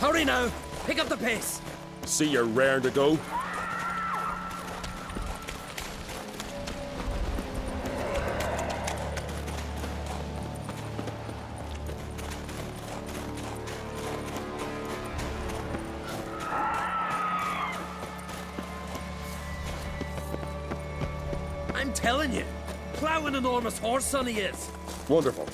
Hurry now! Pick up the pace! See you're raring to go. I'm telling you, plow an enormous horse, son he is. Wonderful.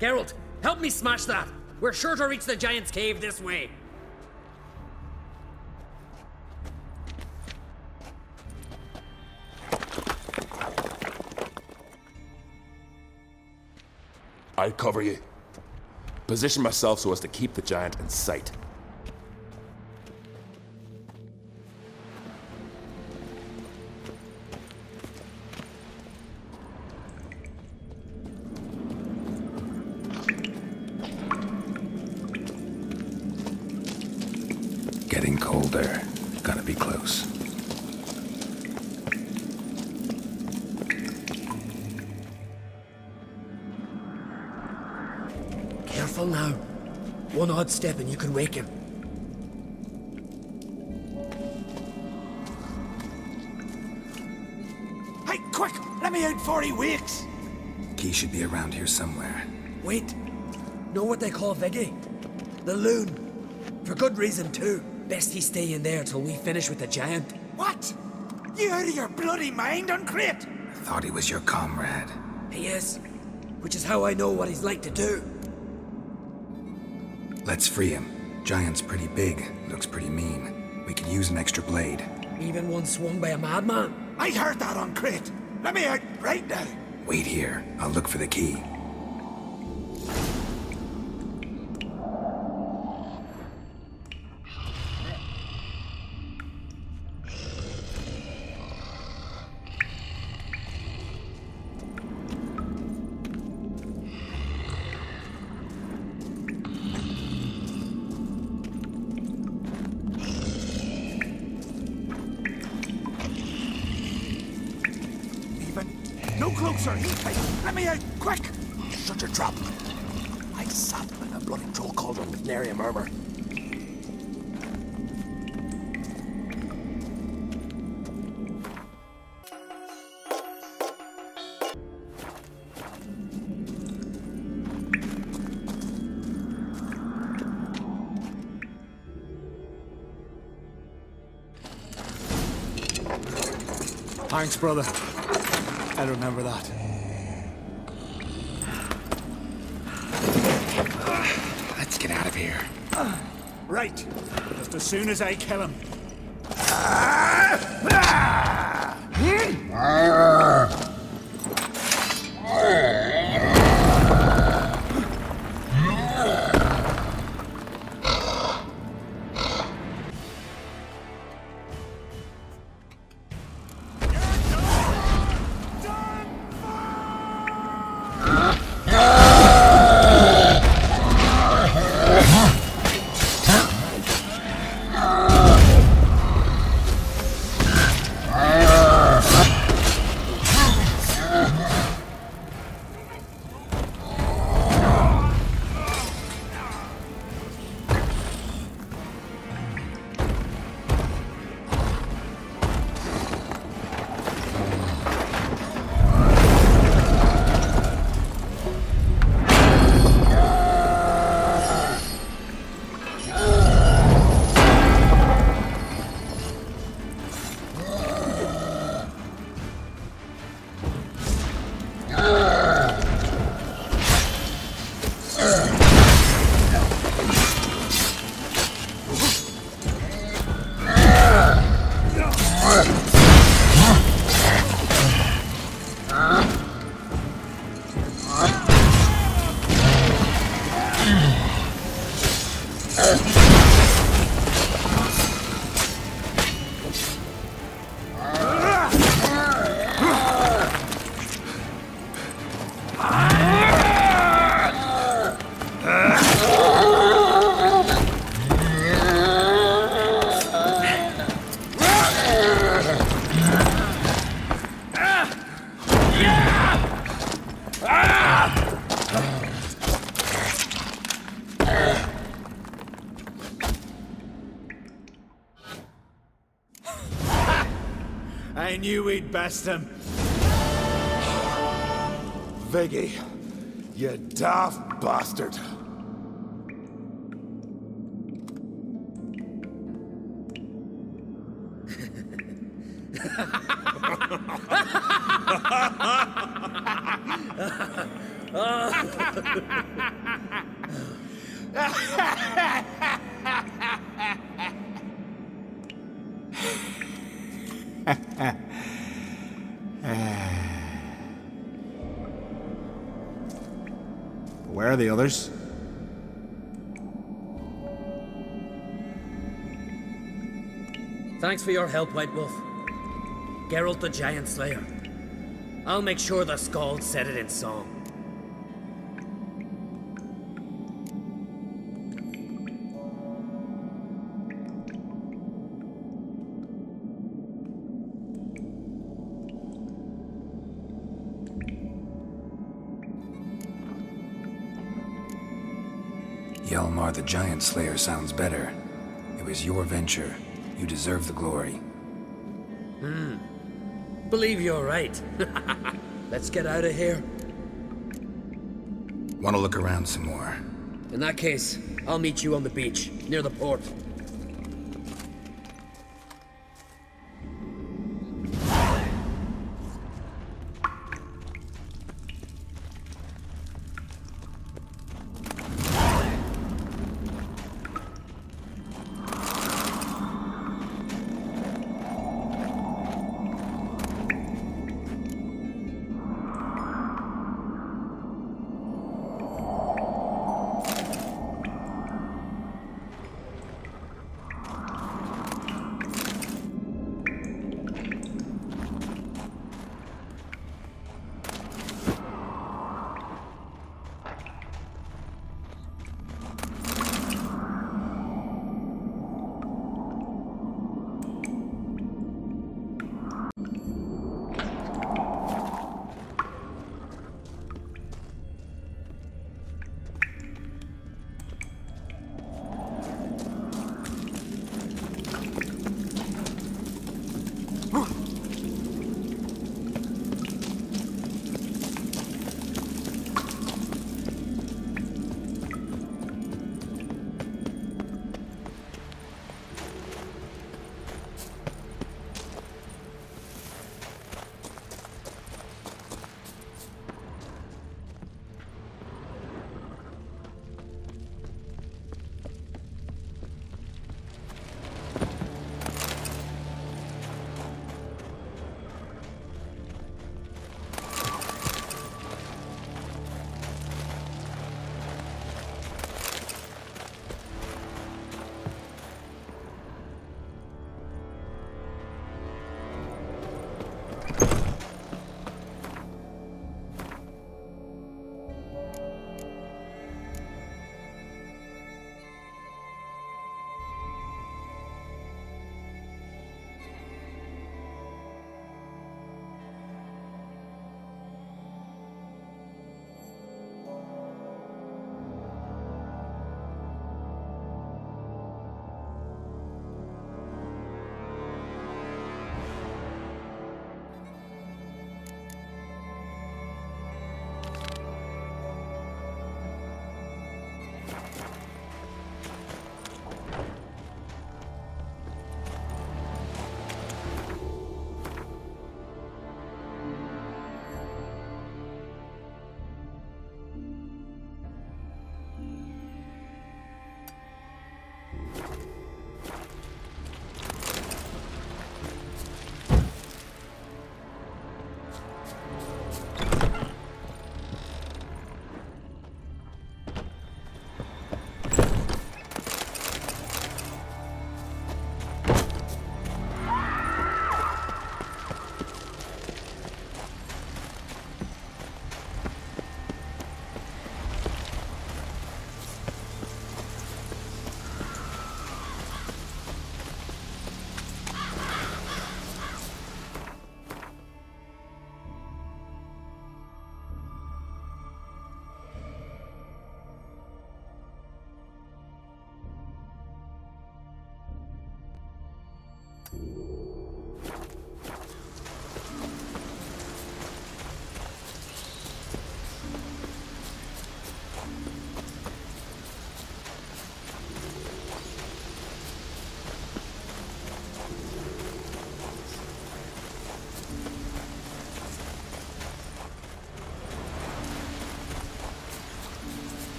Geralt, help me smash that! We're sure to reach the Giant's Cave this way. I'll cover you. Position myself so as to keep the giant in sight. Getting colder. Gotta be close. Careful now. One odd step and you can wake him. Hey, quick! Let me out before he wakes! Key should be around here somewhere. Wait. Know what they call Viggy? The loon. For good reason too. Best he stay in there till we finish with the giant. What? You out of your bloody mind, Uncrate? Thought he was your comrade. He is. Which is how I know what he's like to do. Let's free him. Giant's pretty big, looks pretty mean. We could use an extra blade. Even one swung by a madman. I heard that, Uncrate. Let me out right now. Wait here. I'll look for the key. No closer, let me out, quick! Shut your trap. I sat in a bloody troll cauldron with nary a murmur. Thanks, brother. I remember that. Let's get out of here. Right. Just as soon as I kill him. I knew we'd best him. Viggy, you daft bastard. Where are the others? Thanks for your help, White Wolf. Geralt the Giant Slayer. I'll make sure the Skald said it in song. Hjalmar the Giant Slayer sounds better. It was your venture. You deserve the glory. Believe you're right. Let's get out of here. Want to look around some more? In that case, I'll meet you on the beach, near the port.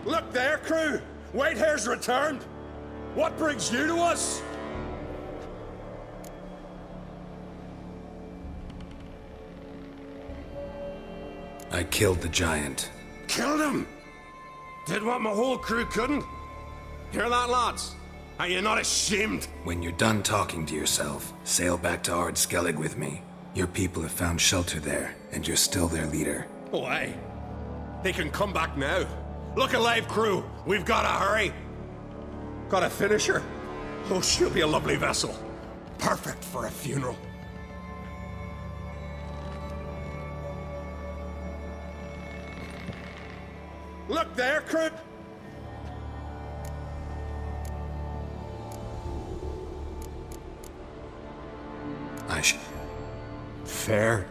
Look there, crew! Whitehair's returned! What brings you to us? I killed the giant. Killed him! Did what my whole crew couldn't? Hear that, lads? Are you not ashamed? When you're done talking to yourself, sail back to Ard Skellig with me. Your people have found shelter there, and you're still their leader. Oh, aye. They can come back now. Look alive, crew. We've got to hurry. Got a finisher? Oh, she'll be a lovely vessel. Perfect for a funeral. Look there, crew. Fair.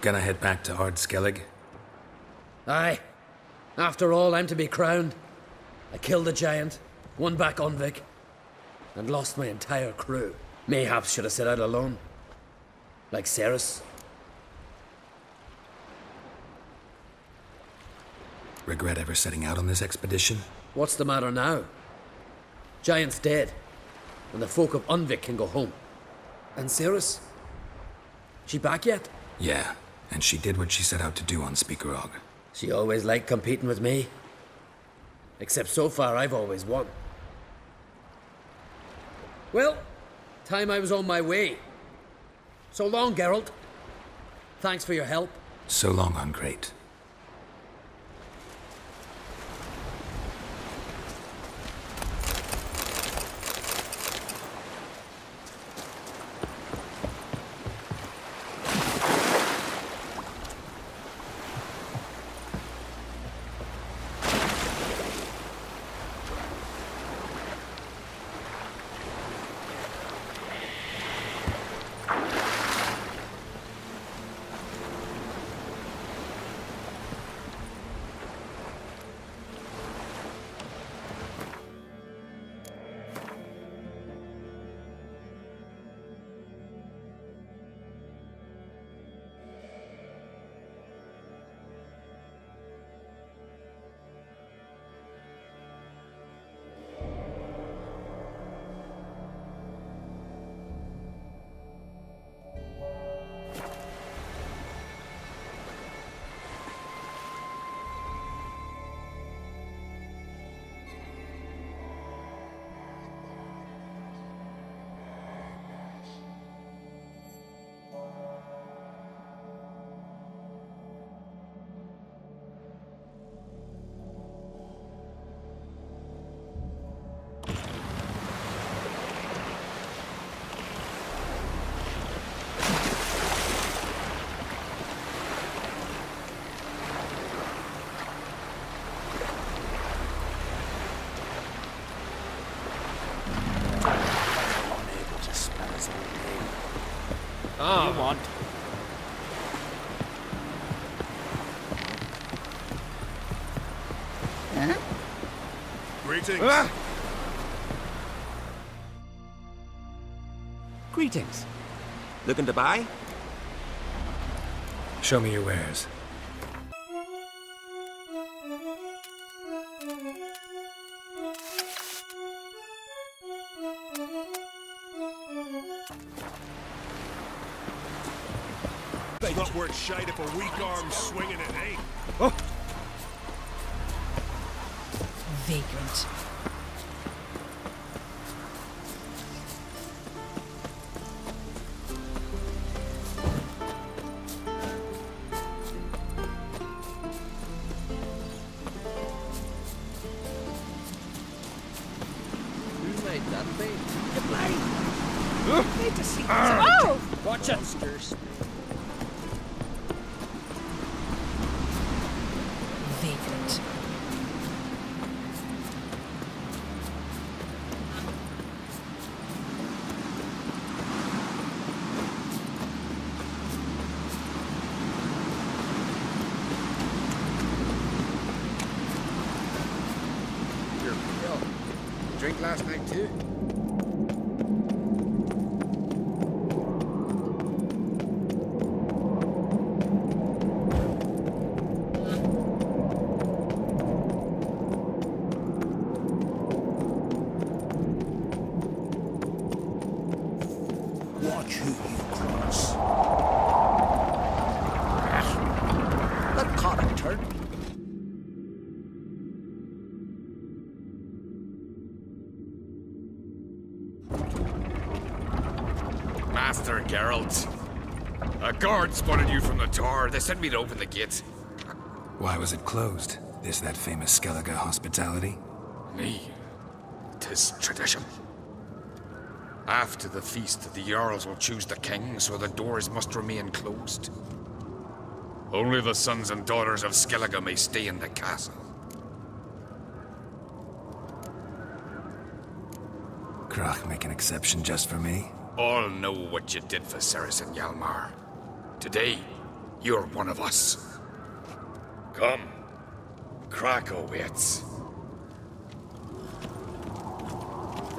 Gonna head back to Ard Skellig? Aye. After all, I'm to be crowned. I killed the giant, won back Unvik, and lost my entire crew. Mayhaps should have set out alone. Like Ceres. Regret ever setting out on this expedition? What's the matter now? Giant's dead, and the folk of Unvik can go home. And Ceres? She back yet? Yeah, and she did what she set out to do on Speakerog. She always liked competing with me. Except so far, I've always won. Well, time I was on my way. So long, Geralt. Thanks for your help. So long, Ungreat. you want? Huh? Greetings. Greetings. Looking to buy? Show me your wares. Not worth shite if a weak arm's swinging it, eh? Vagrant. Who made that thing? You blind! Need to see Oh! Watch it! Monsters. Vagrant. Your pill. Drink last night too. Watch who you cross. The character. Master Geralt. A guard spotted you from the tower. They sent me to open the gate. Why was it closed? Is that famous Skellige hospitality? Me. 'Tis tradition. After the feast, the Jarls will choose the king, so the doors must remain closed. Only the sons and daughters of Skellige may stay in the castle. Krach make an exception just for me? All know what you did for Ceres and Hjalmar. Today, you're one of us. Come. Krach awaits.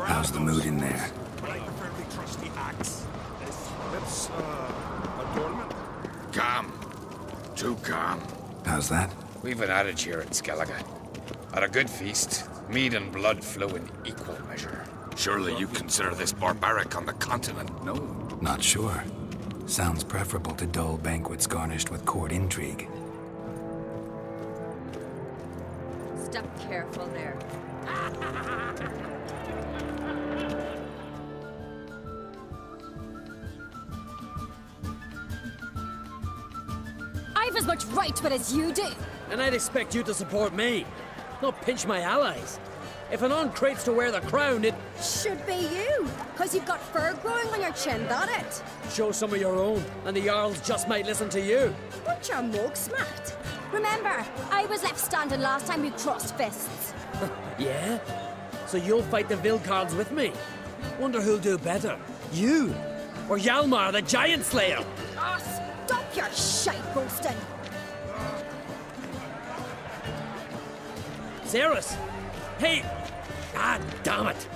How's the mood in there? But I prefer the trusty axe. It's, adornment. Calm. Too calm. How's that? We've an adage here in Skellige. At a good feast, mead and blood flow in equal measure. Surely you consider this barbaric on the continent, no? Not sure. Sounds preferable to dull banquets garnished with court intrigue. Step careful there. I've as much right to it as you do. And I'd expect you to support me, not pinch my allies. If an on crates to wear the crown, it Should be you, because you've got fur growing on your chin, that it? show some of your own, and the Jarls just might listen to you. But your mug smacked. Remember, I was left standing last time we crossed fists. Yeah? So you'll fight the Vilcards with me? Wonder who'll do better, you or Hjalmar the Giant Slayer? Ah, stop your shite boasting. Ceres! Hey! Ah, damn it!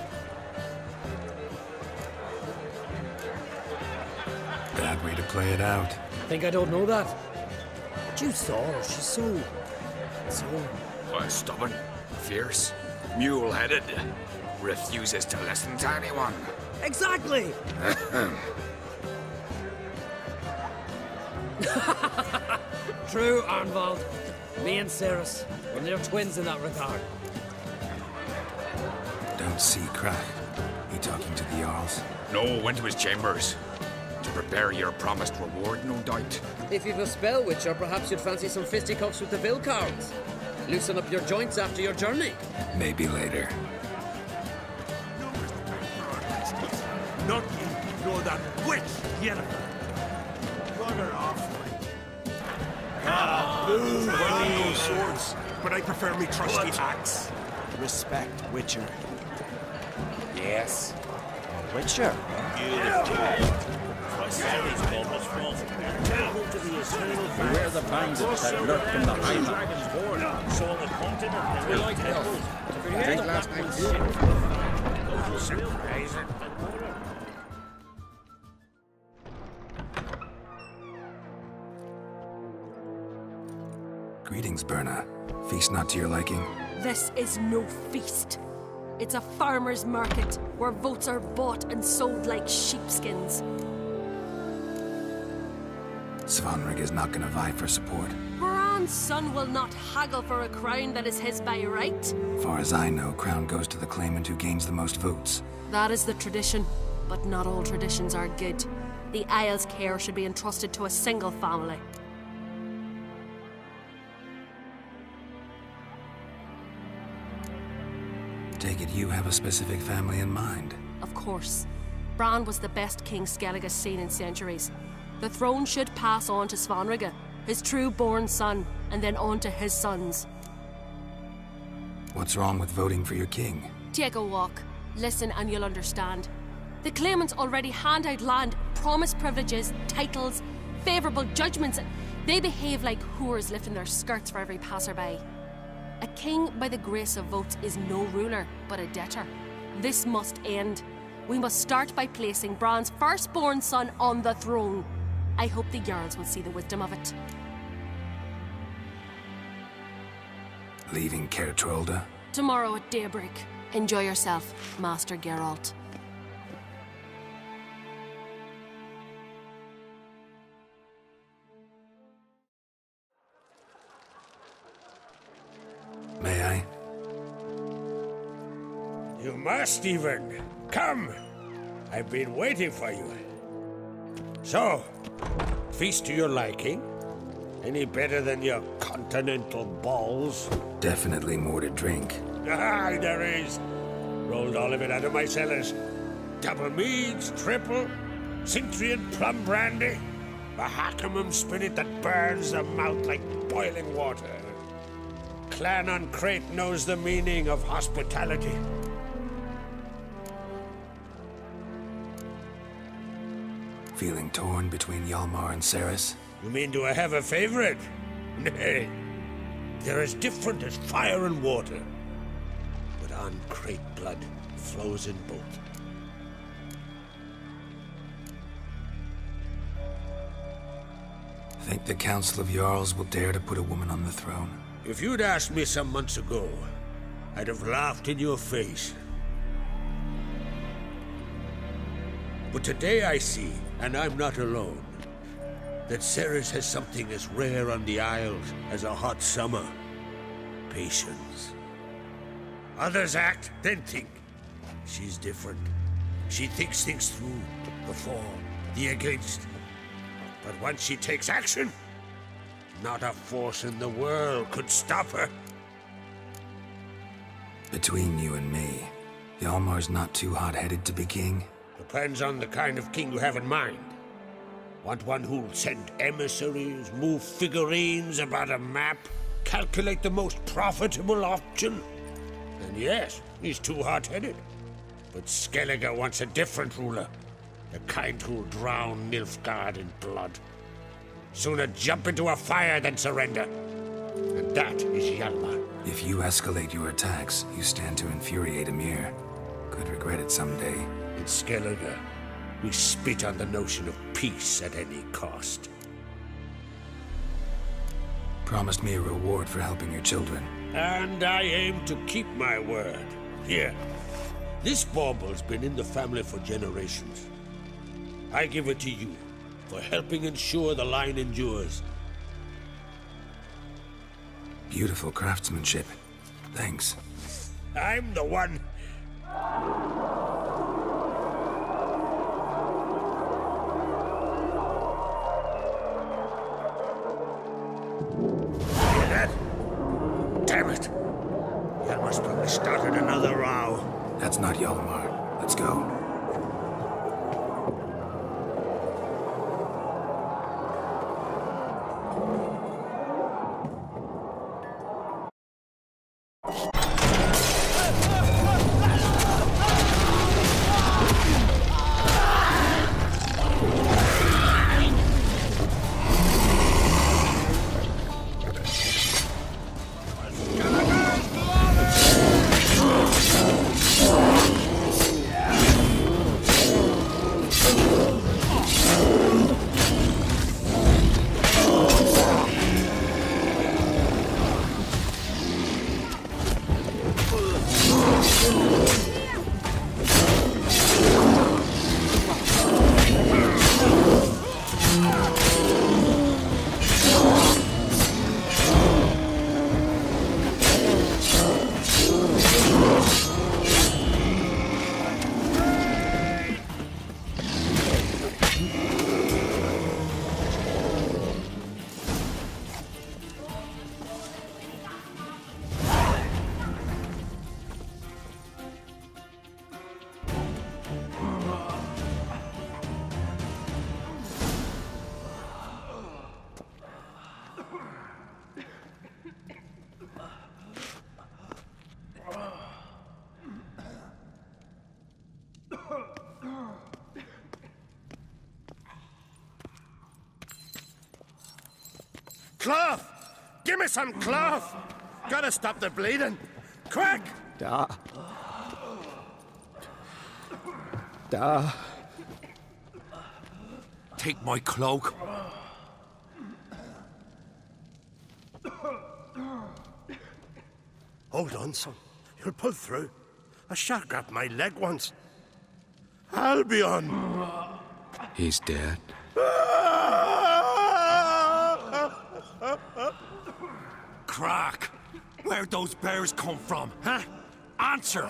Bad way to play it out. Think I don't know that? But you saw her, she's so... Why, stubborn, fierce, mule-headed, refuses to listen to anyone. Exactly! True, Arnvald. Me and Ceres, we're near twins in that regard. Don't see Krach. He talking to the Jarls? No, went to his chambers. To prepare your promised reward, no doubt. If you've a spell witcher, perhaps you'd fancy some fisticuffs with the Vilcards. Loosen up your joints after your journey. Maybe later. Not you, nor that witch, Yennefer. Bugger off. No swords, but I prefer me trusty axe. Respect, Witcher. Yes. Witcher? Beware the bandits that lurk in the highlands. We like health. Drink last night's surprising. Greetings, Berna. Feast not to your liking? This is no feast. It's a farmer's market where votes are bought and sold like sheepskins. Svanrig is not gonna vie for support. Bran's son will not haggle for a crown that is his by right. Far as I know, crown goes to the claimant who gains the most votes. That is the tradition, but not all traditions are good. The Isle's care should be entrusted to a single family. Take it you have a specific family in mind. Of course. Bran was the best king Skellig has seen in centuries. The throne should pass on to Svanrig, his true-born son, and then on to his sons. What's wrong with voting for your king? Take a walk. Listen and you'll understand. The claimants already hand out land, promise privileges, titles, favourable judgments. They behave like whores lifting their skirts for every passerby. A king by the grace of votes is no ruler, but a debtor. This must end. We must start by placing Bran's firstborn son on the throne. I hope the Jarls will see the wisdom of it. Leaving Caer Trolda? Tomorrow at daybreak. Enjoy yourself, Master Geralt. May I? You must even. Come. I've been waiting for you. So, feast to your liking? Any better than your continental balls? Definitely more to drink. Ah, there is. Rolled all of it out of my cellars. Double meads, triple, Cintrian plum brandy, a Hackamum spirit that burns the mouth like boiling water. Clan on Crate knows the meaning of hospitality. Feeling torn between Hjalmar and Cerys? You mean do I have a favorite? Nay. They're as different as fire and water. But on Crate blood flows in both. Think the Council of Jarls will dare to put a woman on the throne? If you'd asked me some months ago, I'd have laughed in your face. But today I see, and I'm not alone, that Cerys has something as rare on the Isles as a hot summer. Patience. Others act, then think. She's different. She thinks things through, the for, the against. But once she takes action, not a force in the world could stop her. Between you and me, Hjalmar's not too hot-headed to be king? Depends on the kind of king you have in mind. Want one who'll send emissaries, move figurines about a map, calculate the most profitable option? And yes, he's too hot-headed. But Skellig wants a different ruler. The kind who'll drown Nilfgaard in blood. Sooner jump into a fire than surrender. And that is Hjalmar. If you escalate your attacks, you stand to infuriate Emir. Could regret it someday. In Skellig, we spit on the notion of peace at any cost. Promised me a reward for helping your children. And I aim to keep my word. Here. This bauble's been in the family for generations. I give it to you for helping ensure the line endures. Beautiful craftsmanship. Thanks. I'm the one. Hear that? Damn it. Hjalmar's probably started another row. That's not Hjalmar. Let's go. Cloth! Give me some cloth! Gotta stop the bleeding. Quick! Da. Take my cloak. Hold on, son. You'll pull through. A shark grabbed my leg once. Albion! He's dead. Crack! Where'd those bears come from, huh? Answer!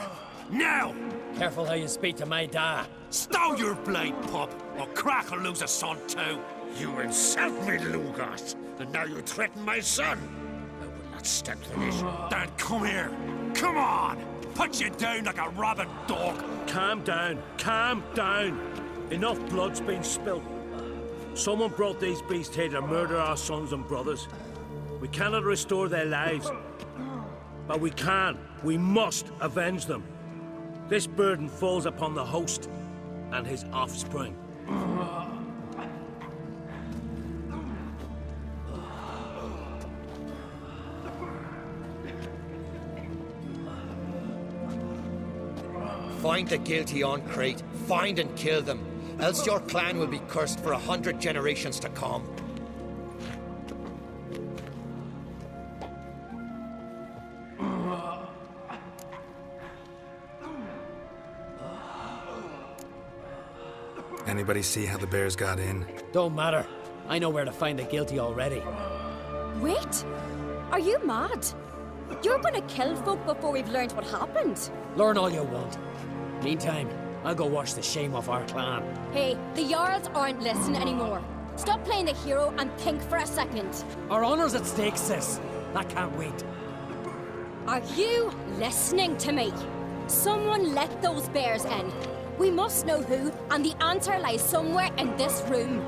Now! Careful how you speak to my dad. Stow your blade, pup, or Crack will lose a son too. You insult me, Lugos, and now you threaten my son. I will not step to this. Dan, come here. Come on! Put you down like a rabid dog. Calm down. Calm down. Enough blood's been spilt. Someone brought these beasts here to murder our sons and brothers. We cannot restore their lives. But we can. We must avenge them. This burden falls upon the host and his offspring. Find the guilty on Crete. Find and kill them. Else your clan will be cursed for 100 generations to come. Anybody see how the bears got in? Don't matter. I know where to find the guilty already. Wait! Are you mad? You're gonna kill folk before we've learned what happened. Learn all you want. Meantime, I'll go wash the shame off our clan. Hey, the Jarls aren't listening anymore. Stop playing the hero and think for a second. Our honor's at stake, sis. That can't wait. Are you listening to me? Someone let those bears in. We must know who, and the answer lies somewhere in this room.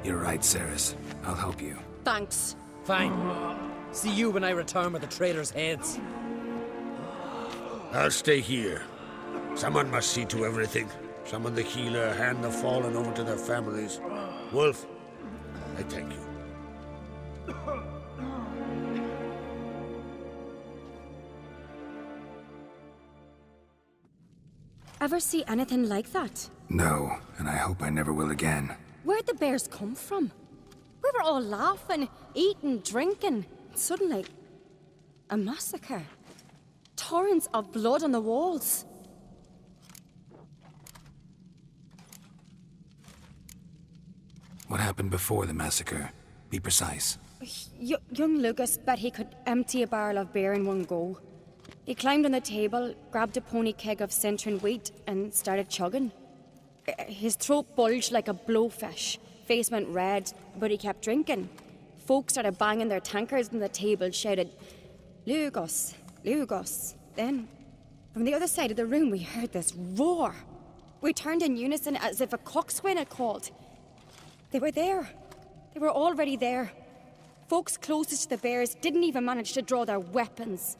You're right, Ceres. I'll help you. Thanks. Fine. See you when I return with the traitors' heads. I'll stay here. Someone must see to everything. Someone the healer, hand the fallen over to their families. Wolf, I thank you. Ever see anything like that? No, and I hope I never will again. Where'd the bears come from? We were all laughing, eating, drinking. Suddenly, a massacre. Torrents of blood on the walls. What happened before the massacre? Be precise. Young Lucas bet he could empty a barrel of beer in one go. He climbed on the table, grabbed a pony keg of Centron wheat, and started chugging. His throat bulged like a blowfish. Face went red, but he kept drinking. Folk started banging their tankards on the table, shouted, "Lugos, Lugos." Then, from the other side of the room, we heard this roar. We turned in unison as if a coxswain had called. They were there. They were already there. Folks closest to the bears didn't even manage to draw their weapons.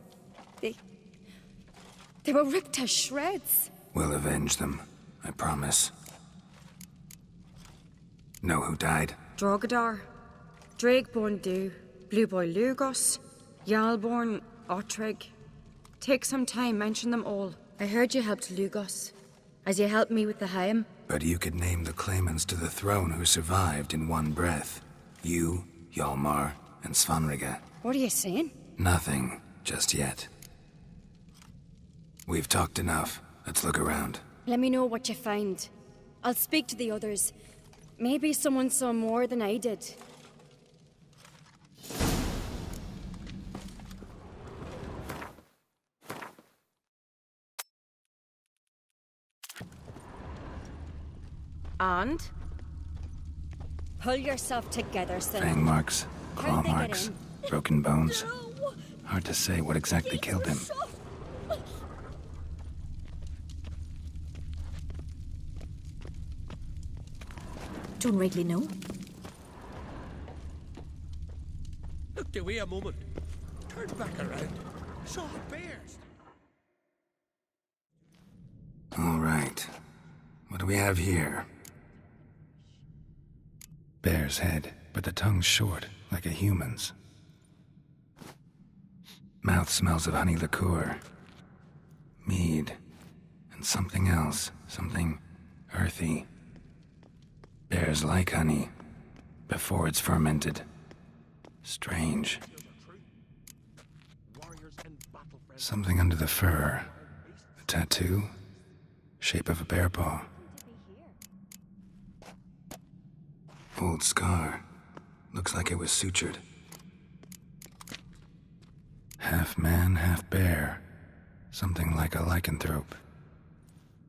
They were ripped to shreds. We'll avenge them, I promise. Know who died? Drogadar, Drakeborn Du, Blue Boy Lugos, Jarlborn, Ottrig. Take some time, mention them all. I heard you helped Lugos, as you helped me with the Haim. But you could name the claimants to the throne who survived in one breath. You, Hjalmar, and Svanrige. What are you saying? Nothing just yet. We've talked enough. Let's look around. Let me know what you find. I'll speak to the others. Maybe someone saw more than I did. And? Pull yourself together, son. Fang marks, claw How'd they get marks, in? broken bones. Hard to say what exactly killed him. Don't rightly know. Looked away a moment. Turned back around. Saw bears. All right. What do we have here? Bear's head, but the tongue's short, like a human's. Mouth smells of honey liqueur. Mead. And something else. Something earthy. Bears like honey. Before it's fermented. Strange. Something under the fur. A tattoo. Shape of a bear paw. Old scar. Looks like it was sutured. Half man, half bear. Something like a lycanthrope.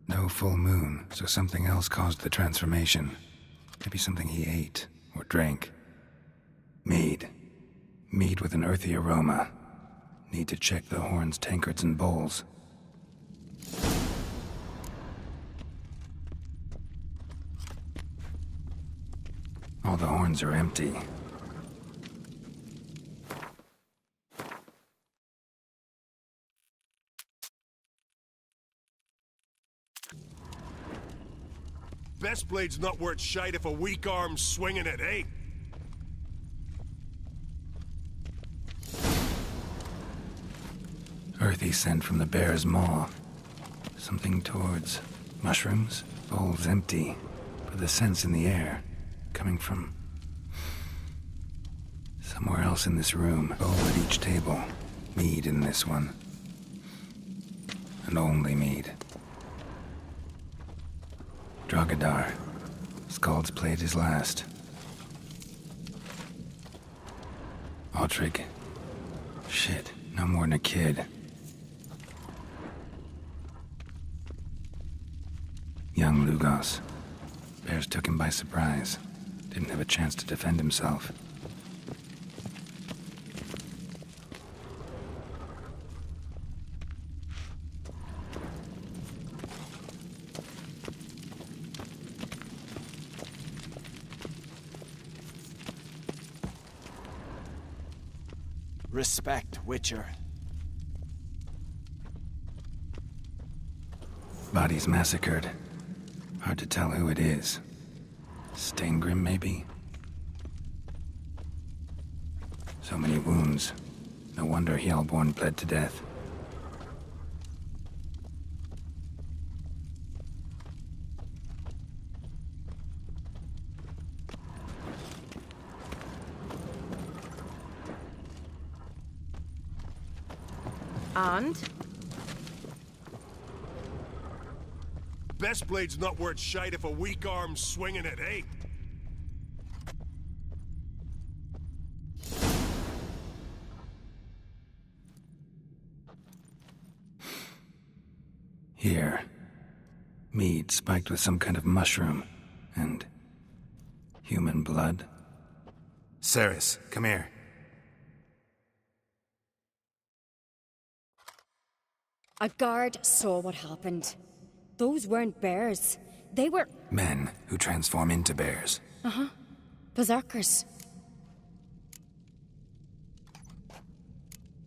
No full moon, so something else caused the transformation. Maybe something he ate or drank. Mead. Mead with an earthy aroma. Need to check the horns, tankards, and bowls. All the horns are empty. Best blade's not worth shite if a weak arm's swinging it, eh? Earthy scent from the bear's maw. Something towards mushrooms. Bowls empty, but the scent's in the air. Coming from somewhere else in this room. Bowl at each table. Mead in this one. And only mead. Drogadar. Skald's played his last. Altrig. Shit, no more than a kid. Young Lugos. Bears took him by surprise. Didn't have a chance to defend himself. Respect, Witcher. Bodies massacred. Hard to tell who it is. Stangrim, maybe? So many wounds. No wonder Hellborn bled to death. And? Best blade's not worth shite if a weak arm's swinging it, eh? Here. Mead spiked with some kind of mushroom. And human blood. Ceres, come here. A guard saw what happened. Those weren't bears. They were... Men who transform into bears. Uh-huh. Berserkers.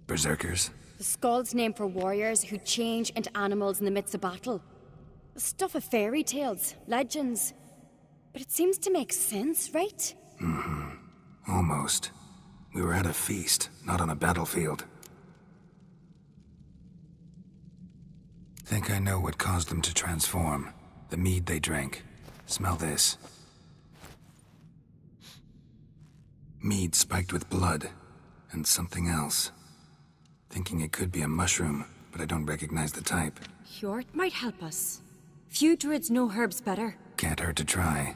Berserkers? The Skald's name for warriors who change into animals in the midst of battle. The stuff of fairy tales, legends. But it seems to make sense, right? Mm-hmm. Almost. We were at a feast, not on a battlefield. Think I know what caused them to transform. The mead they drank. Smell this. Mead spiked with blood. And something else. Thinking it could be a mushroom, but I don't recognize the type. Hjort might help us. Few druids know herbs better. Can't hurt to try.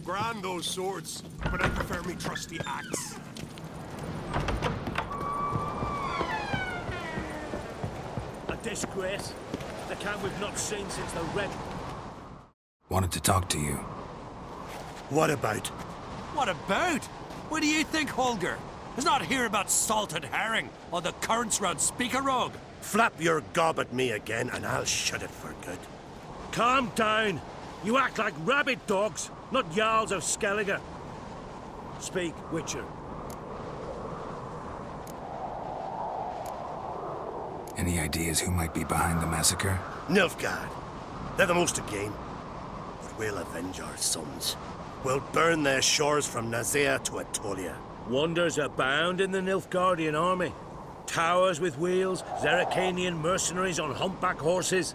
Grand those swords, but I prefer me trusty axe. A disgrace. The camp we've not seen since the Red. Wanted to talk to you. What about? What about? What do you think, Holger? Is not hear about salted herring or the currents round Speakerog? Flap your gob at me again and I'll shut it for good. Calm down. You act like rabid dogs, not Jarls of Skellige. Speak, Witcher. Any ideas who might be behind the massacre? Nilfgaard. They're the most to gain. But we'll avenge our sons. We'll burn their shores from Nazea to Atolia. Wonders abound in the Nilfgaardian army. Towers with wheels, Zeracanian mercenaries on humpback horses.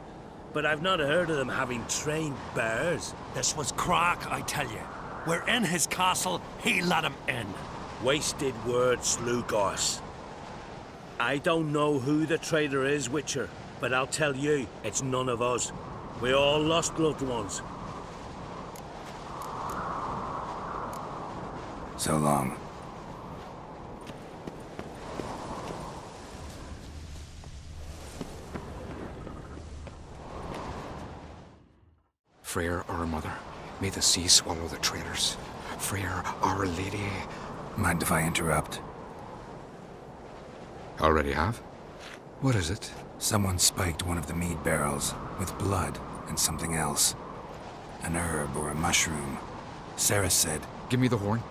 But I've not heard of them having trained bears. This was crack, I tell you. We're in his castle, he let him in. Wasted words, Lugos. I don't know who the traitor is, Witcher, but I'll tell you, it's none of us. We all lost loved ones. So long. Freyr, our mother, may the sea swallow the traitors. Freyr, our lady. Mind if I interrupt? Already have? What is it? Someone spiked one of the mead barrels with blood and something else. An herb or a mushroom. Sarah said... Give me the horn.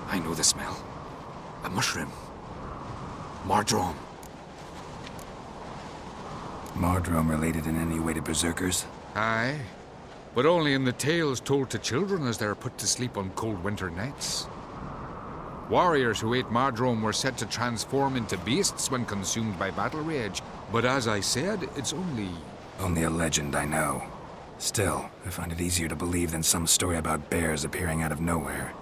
I know the smell. A mushroom. Mardrome. Mardrome related in any way to berserkers? Aye. But only in the tales told to children as they're put to sleep on cold winter nights. Warriors who ate Mardrome were said to transform into beasts when consumed by battle rage. But as I said, it's only... Only a legend, I know. Still, I find it easier to believe than some story about bears appearing out of nowhere.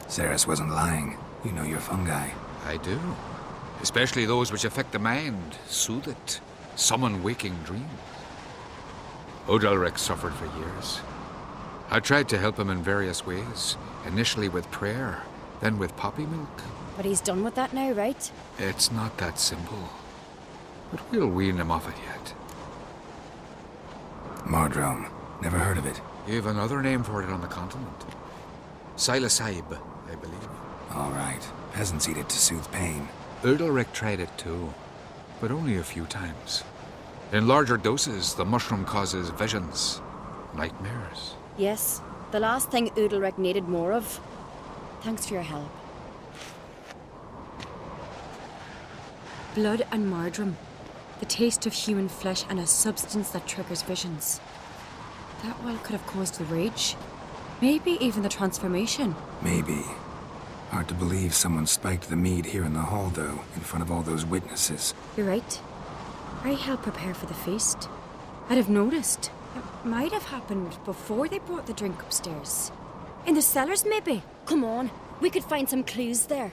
Ceres wasn't lying. You know your fungi. I do. Especially those which affect the mind, soothe it, summon waking dreams. Odalric suffered for years. I tried to help him in various ways, initially with prayer, then with poppy milk. But he's done with that now, right? It's not that simple. But we'll wean him off it yet. Mardrome. Never heard of it. You've another name for it on the continent. Silasaib, I believe. All right. Peasants eat it to soothe pain. Odalric tried it too, but only a few times. In larger doses, the mushroom causes visions, nightmares. Yes, the last thing Udalric needed more of. Thanks for your help. Blood and Mardrome. The taste of human flesh and a substance that triggers visions. That well could have caused the rage. Maybe even the transformation. Maybe. Hard to believe someone spiked the mead here in the hall, though, in front of all those witnesses. You're right. I helped prepare for the feast. I'd have noticed. It might have happened before they brought the drink upstairs. In the cellars, maybe. Come on, we could find some clues there.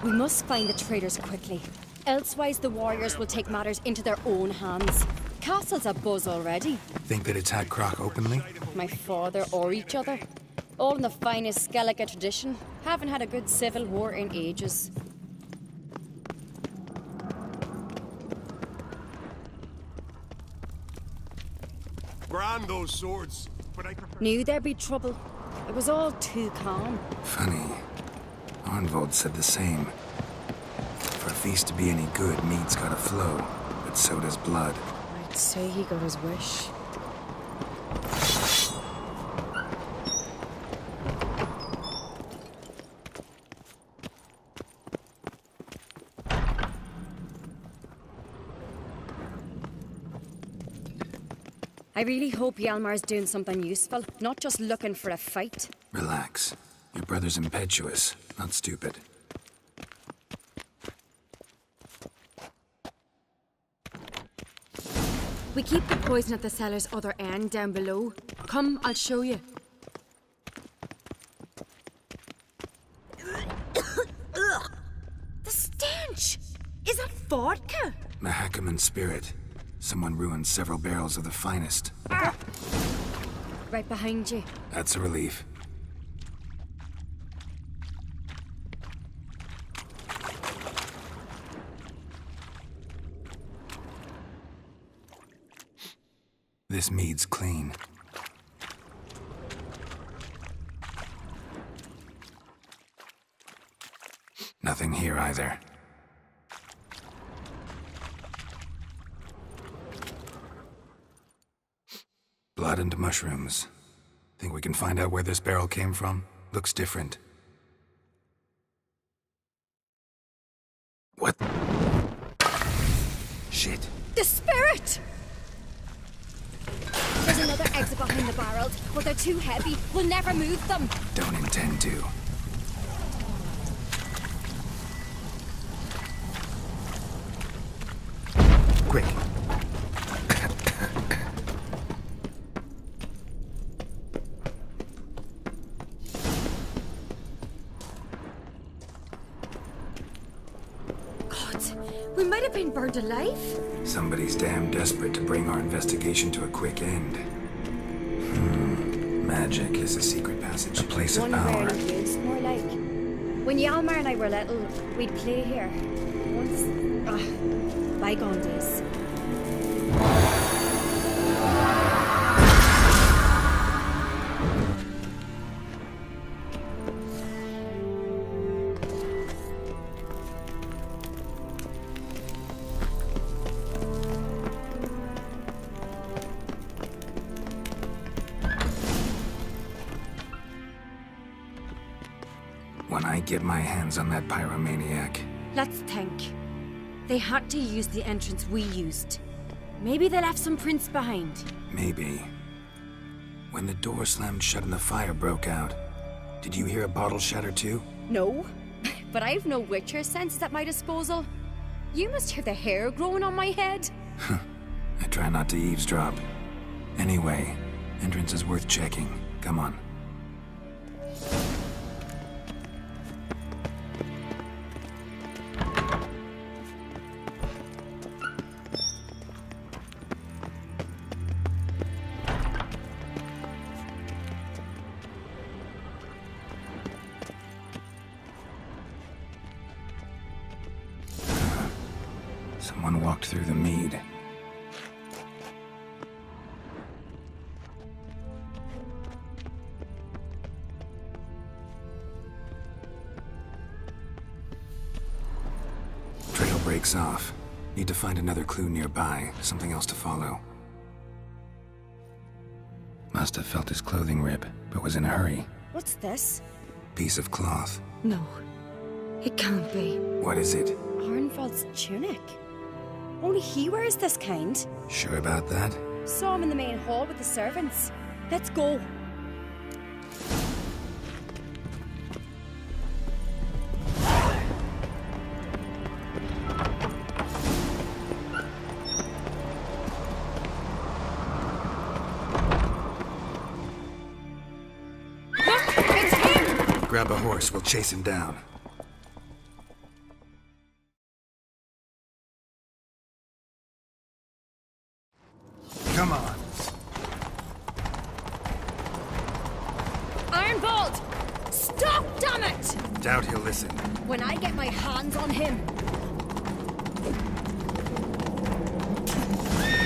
We must find the traitors quickly. Elsewise, the warriors will take matters into their own hands. Castle's abuzz already. Think that it's had Croc openly? My father or each other. All in the finest Skellige tradition. Haven't had a good civil war in ages. Grand those swords, but I prefer... Knew there'd be trouble. It was all too calm. Funny. Arnvold said the same. For a feast to be any good, meat's gotta flow, but so does blood. I'd say he got his wish. I really hope Hjalmar's doing something useful, not just looking for a fight. Relax. Your brother's impetuous, not stupid. We keep the poison at the cellar's other end down below. Come, I'll show you. The stench! Is that vodka? Mahakaman spirit. Someone ruined several barrels of the finest. Right behind you. That's a relief. This mead's clean. Nothing here either. Blood and mushrooms. Think we can find out where this barrel came from? Looks different. What? Shit. The spirit! There's another exit behind the barrels, but they're too heavy. We'll never move them. Don't intend to. Quick. We might have been burned alive. Somebody's damn desperate to bring our investigation to a quick end. Magic is a secret passage, a place of power. Use, more like. When Hjalmar and I were little, we'd play here. Once. Bygone days. When I get my hands on that pyromaniac. Let's think. They had to use the entrance we used. Maybe they left some prints behind. Maybe. When the door slammed shut and the fire broke out, did you hear a bottle shatter too? No, but I've no Witcher senses at my disposal. You must hear the hair growing on my head. I try not to eavesdrop. Anyway, entrance is worth checking. Come on. Someone walked through the mead. Trail breaks off. Need to find another clue nearby, something else to follow. Must have felt his clothing rip, but was in a hurry. What's this? Piece of cloth. No, it can't be. What is it? Arnvald's tunic. Only he wears this kind. Sure about that? Saw him in the main hall with the servants. Let's go. Look, it's him! Grab a horse, we'll chase him down. Come on. Arnvald! Stop, damn it! Doubt he'll listen. When I get my hands on him.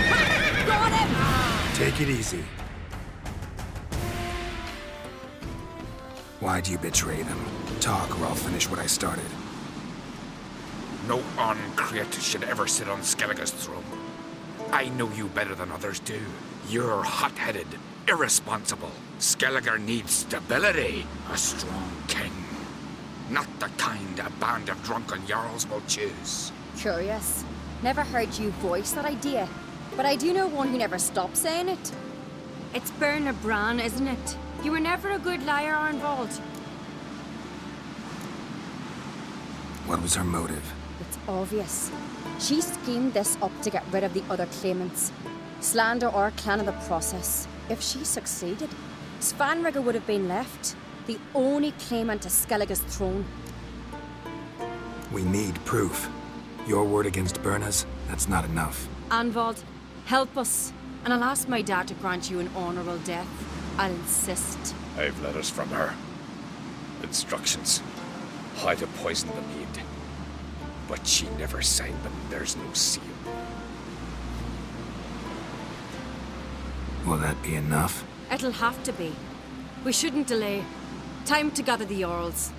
Ha! Got him! Take it easy. Why'd you betray them? Talk or I'll finish what I started. No uncreate should ever sit on Skellige's throne. I know you better than others do. You're hot-headed, irresponsible. Skellige needs stability, a strong king. Not the kind a band of drunken jarls will choose. Curious. Never heard you voice that idea. But I do know one who never stops saying it. It's Berna Bran, isn't it? You were never a good liar, Arnvald. What was her motive? It's obvious. She schemed this up to get rid of the other claimants. Slander our clan in the process. If she succeeded, Svanrigger would have been left, the only claimant to Skellige's throne. We need proof. Your word against Berna's, that's not enough. Arnvald, help us, and I'll ask my dad to grant you an honourable death. I'll insist. I've letters from her. Instructions. How to poison the mead. But she never signed them. There's no seal. Will that be enough? It'll have to be. We shouldn't delay. Time to gather the Jarls.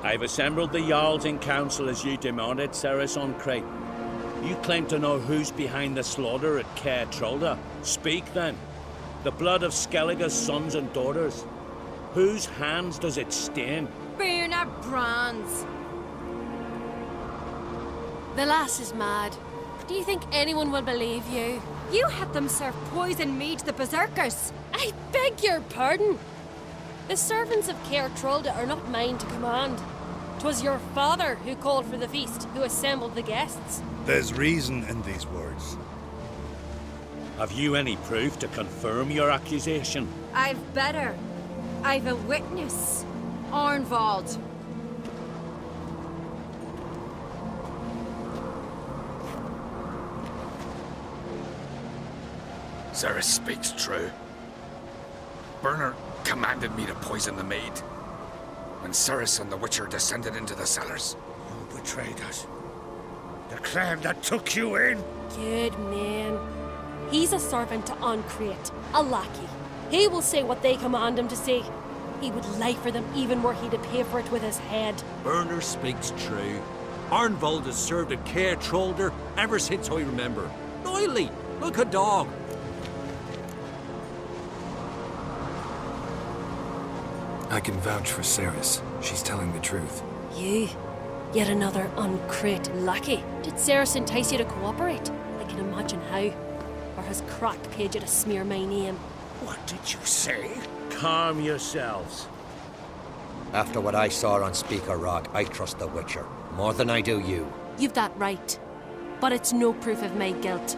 I've assembled the Jarls in council as you demanded, Ceres on Crate. You claim to know who's behind the slaughter at Caer Trolda. Speak then. The blood of Skellige's sons and daughters. Whose hands does it stain? Berna Bran's. The lass is mad. Do you think anyone will believe you? You had them serve poison mead to the berserkers. I beg your pardon. The servants of Caer Trolda are not mine to command. 'Twas your father who called for the feast, who assembled the guests. There's reason in these words. Have you any proof to confirm your accusation? I've better. I've a witness. Arnvald. Ceres speaks true. Berna commanded me to poison the maid. When Ceres and the Witcher descended into the cellars. You betrayed us. The clan that took you in. Good man. He's a servant to Ancrate, a lackey. He will say what they command him to say. He would lie for them even were he to pay for it with his head. Berner speaks true. Arnvald has served at Caer Trolder ever since I remember. Oily, like a dog. I can vouch for Ceres. She's telling the truth. You? Yet another Ancrate lackey. Did Ceres entice you to cooperate? I can imagine how. Or has Crack paid you to smear my name? What did you say? Calm yourselves. After what I saw on Speaker Rock, I trust the Witcher. More than I do you. You've that right. But it's no proof of my guilt.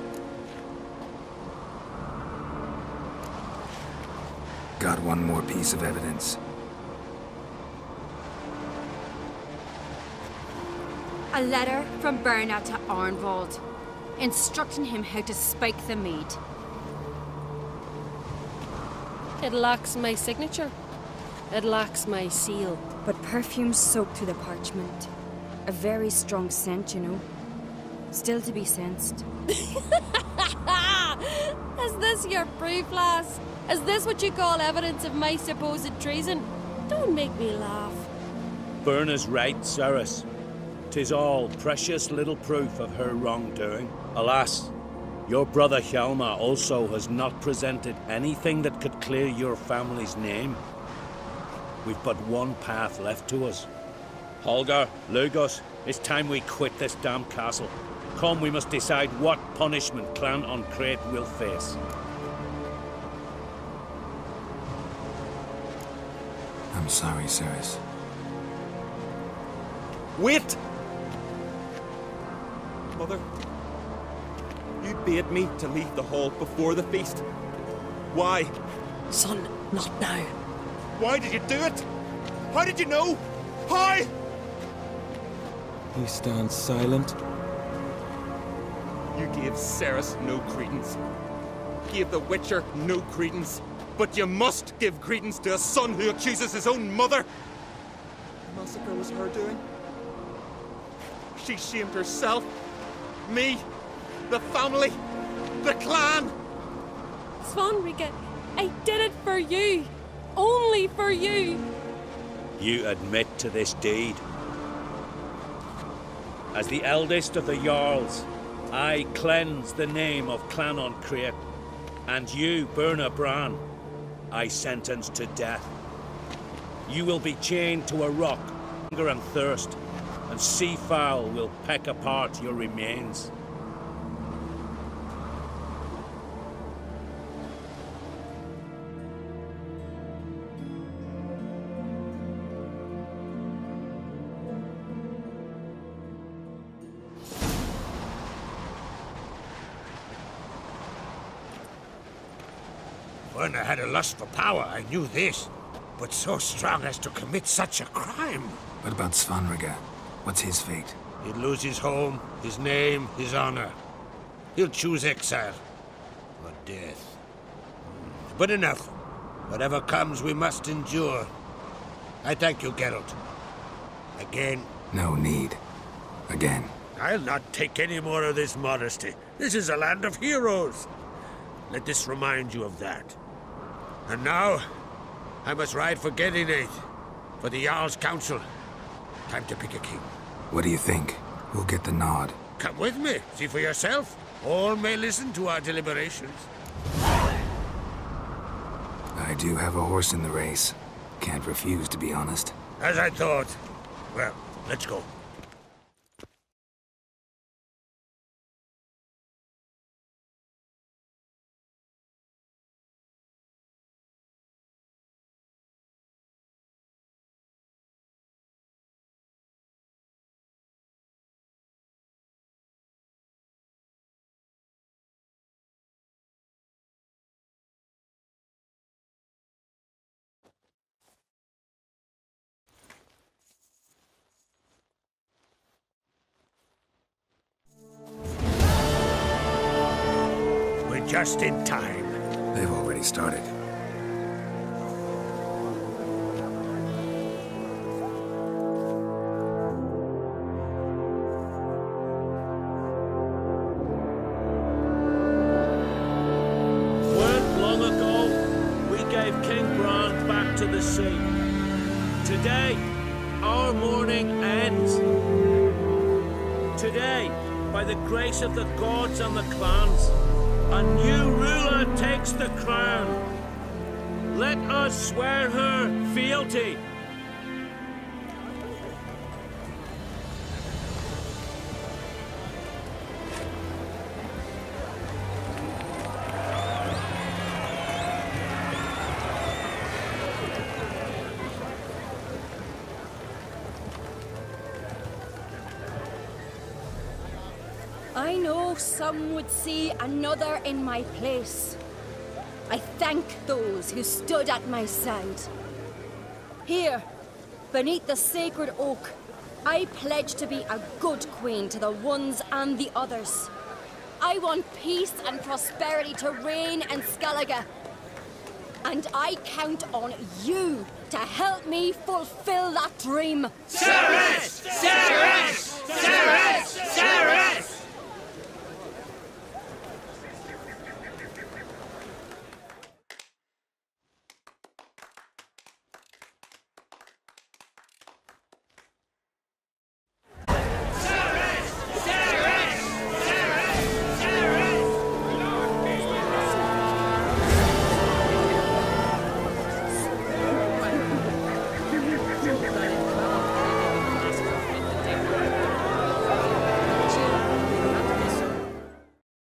Got one more piece of evidence. A letter from Berna to Arnvald, instructing him how to spike the mead. It lacks my signature. It lacks my seal. But perfume soaked through the parchment. A very strong scent, you know. Still to be sensed. Is this your proof, lass? Is this what you call evidence of my supposed treason? Don't make me laugh. Berna's right, Ceres. 'Tis all precious little proof of her wrongdoing. Alas, your brother Hjalmar also has not presented anything that could clear your family's name. We've but one path left to us. Holger, Lugos, it's time we quit this damn castle. Come, we must decide what punishment Clan Ancrate will face. I'm sorry, Ceres. Wait! Mother, you bade me to leave the hall before the feast. Why? Son, not now. Why did you do it? How did you know? How? He stands silent. You gave Ceres no credence. Gave the Witcher no credence. But you must give credence to a son who accuses his own mother. The massacre was her doing. She shamed herself. Me. The family. The clan. Svanrigger, I did it for you. Only for you. You admit to this deed. As the eldest of the Jarls, I cleanse the name of Clan on Crete, and you, Burna Bran, I sentence to death. You will be chained to a rock, hunger and thirst, and seafowl will peck apart your remains. When I had a lust for power, I knew this. But so strong as to commit such a crime. What about Svanrige? What's his fate? He'd lose his home, his name, his honor. He'll choose exile. Or death. But enough. Whatever comes, we must endure. I thank you, Geralt. Again. No need. Again. I'll not take any more of this modesty. This is a land of heroes. Let this remind you of that. And now, I must ride for Gedinate, for the Jarl's Council. Time to pick a king. What do you think? Who'll get the nod? Come with me, see for yourself. All may listen to our deliberations. I do have a horse in the race. Can't refuse, to be honest. As I thought. Well, let's go. Just in time. They've already started. Weren't long ago, we gave King Bran back to the sea. Today, our mourning ends. Today, by the grace of the gods and the clans, a new ruler takes the crown. Let us swear her fealty. I know some would see another in my place. I thank those who stood at my side. Here, beneath the sacred oak, I pledge to be a good queen to the ones and the others. I want peace and prosperity to reign in Skellige. And I count on you to help me fulfill that dream. Sarah! Sarah! Sarah!